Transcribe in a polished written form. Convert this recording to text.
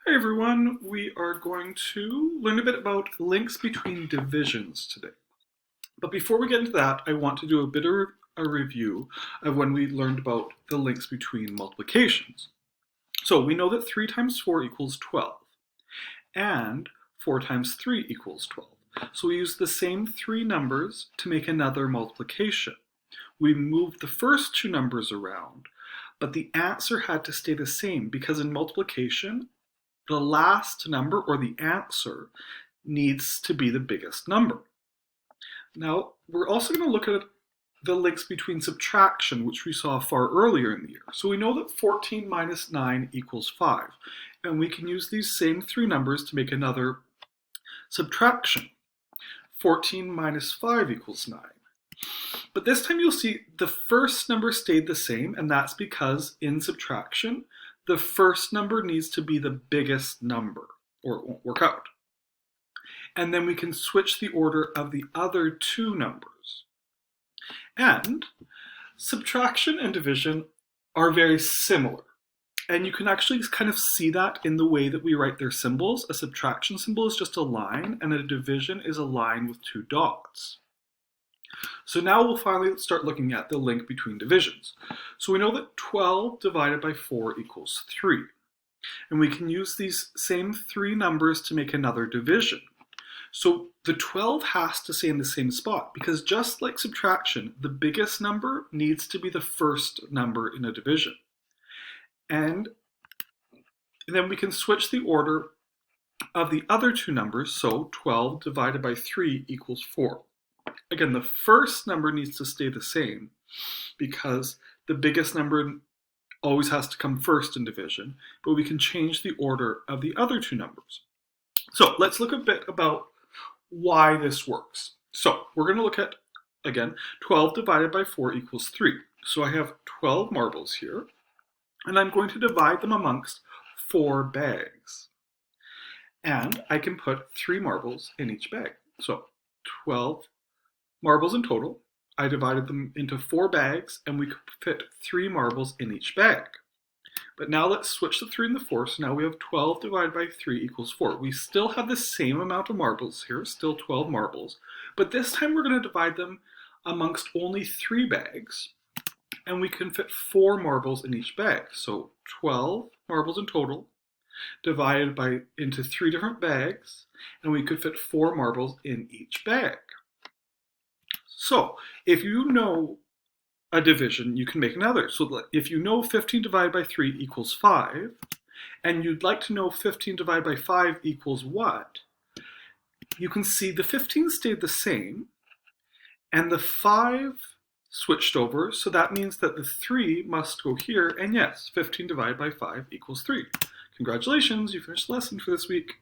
Hi everyone, we are going to learn a bit about links between divisions today. But before we get into that, I want to do a bit of a review of when we learned about the links between multiplications. So we know that 3 times 4 equals 12, and 4 times 3 equals 12. So we use the same 3 numbers to make another multiplication. We moved the first 2 numbers around, but the answer had to stay the same because in multiplication, the last number, or the answer, needs to be the biggest number. Now, we're also going to look at the links between subtraction, which we saw far earlier in the year. So we know that 14 minus 9 equals 5, and we can use these same 3 numbers to make another subtraction. 14 minus 5 equals 9. But this time you'll see the first number stayed the same, and that's because in subtraction, the first number needs to be the biggest number, or it won't work out. And then we can switch the order of the other 2 numbers. And subtraction and division are very similar. And you can actually kind of see that in the way that we write their symbols. A subtraction symbol is just a line, and a division is a line with 2 dots. So now we'll finally start looking at the link between divisions. So we know that 12 divided by 4 equals 3. And we can use these same 3 numbers to make another division. So the 12 has to stay in the same spot because just like subtraction, the biggest number needs to be the first number in a division. And then we can switch the order of the other 2 numbers, so 12 divided by 3 equals 4. Again, the first number needs to stay the same because the biggest number always has to come first in division, but we can change the order of the other 2 numbers. So let's look a bit about why this works. So we're going to look at, again, 12 divided by 4 equals 3. So I have 12 marbles here, and I'm going to divide them amongst 4 bags. And I can put 3 marbles in each bag. So 12 marbles in total. I divided them into 4 bags, and we could fit 3 marbles in each bag. But now let's switch the 3 and the 4, so now we have 12 divided by 3 equals 4. We still have the same amount of marbles here, still 12 marbles, but this time we're going to divide them amongst only 3 bags, and we can fit 4 marbles in each bag. So 12 marbles in total, divided into 3 different bags, and we could fit 4 marbles in each bag. So if you know a division, you can make another. So if you know 15 divided by 3 equals 5, and you'd like to know 15 divided by 5 equals what, you can see the 15 stayed the same, and the 5 switched over, so that means that the 3 must go here, and yes, 15 divided by 5 equals 3. Congratulations, you finished the lesson for this week.